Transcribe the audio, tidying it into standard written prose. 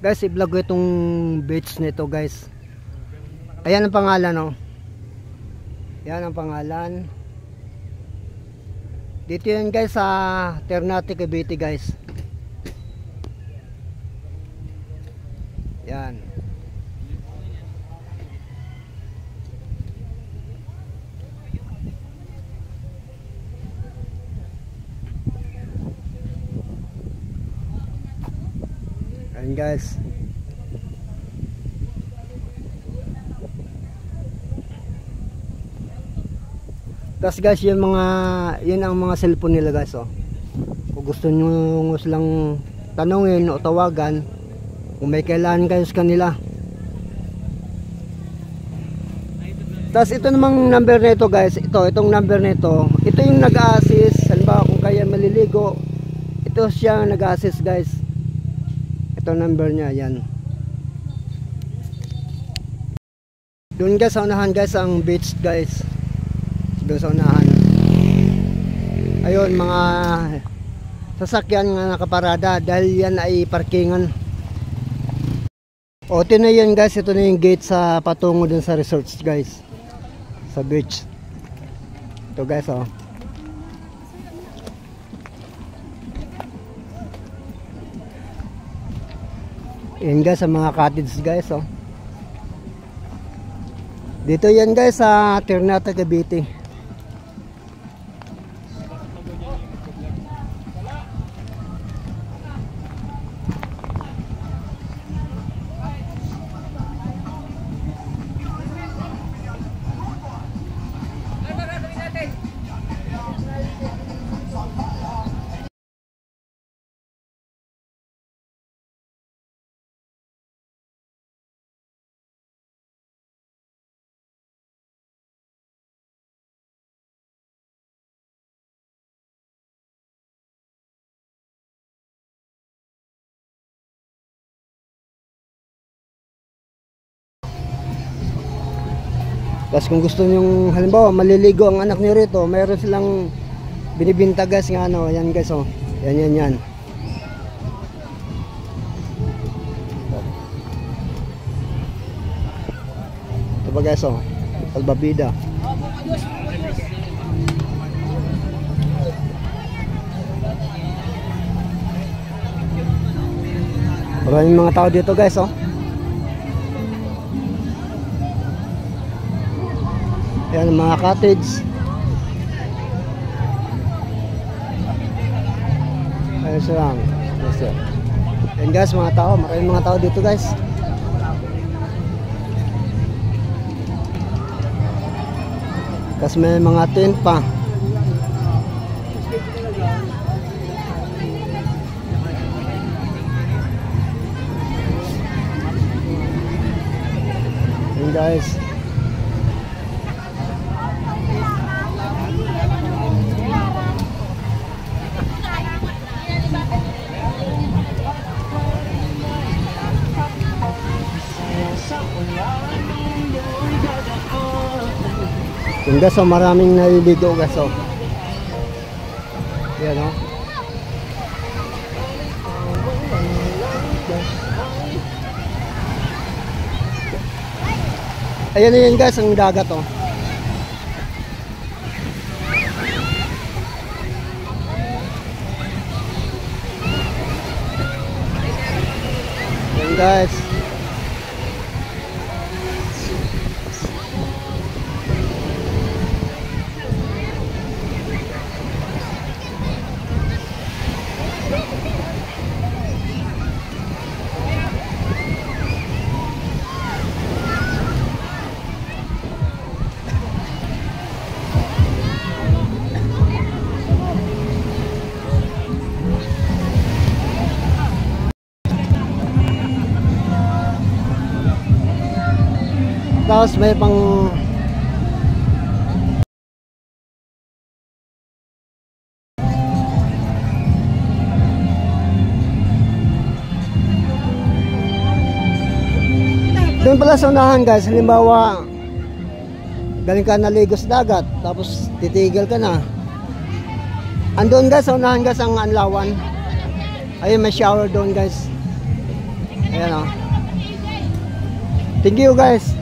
Guys, i-vlog ko itong beach nito guys. Ayan ang pangalan, oh. Yan ang pangalan. Dito yan guys sa Ternate, Cavite guys. Yan. Ayan guys. Tapos guys, yun ang mga cellphone nila guys, oh. Kung gusto nyo silang tanungin o tawagan, kung may kailangan kayo sa kanila. Tapos ito namang number nito guys, itong number nito, ito yung nag-a-assist. Halimbawa kung kaya maliligo, ito siya nag-a-assist guys. Ito number niya, yan. Doon guys sa unahan guys ang beach guys. Doon sa unahan. Ayun, mga sasakyan nga nakaparada dahil yan ay parkingan. O ito na yan guys, ito na yung gate sa patungo dun sa resorts guys, sa beach. Ito guys, oh. Yan guys sa mga cottage guys, oh. Dito yan guys sa Ternate, Cavite. Tapos kung gusto nyong halimbawa maliligo ang anak niyo rito, mayroon silang binibinta guys nga ano, yan guys, oh. Yan. Ito ba guys, oh. Salbabida. Maraming mga tao dito guys, oh. Ayan mga cottage. Ayun siya. Ayan guys, mga tao. Maraming mga tao dito guys. Tapos may mga tent pa. Ayan guys. Yung guys, oh, maraming naliligo guys, oh. Yan, oh. Ayan na yan guys, ang dagat, oh. Yan guys. Tapos may pang doon pala sa unahan guys, halimbawa galing ka naligo sa dagat tapos titigil ka na, andun guys sa unahan guys ang anlawan. Ayun, may shower doon guys. Ayan o. Thank you guys.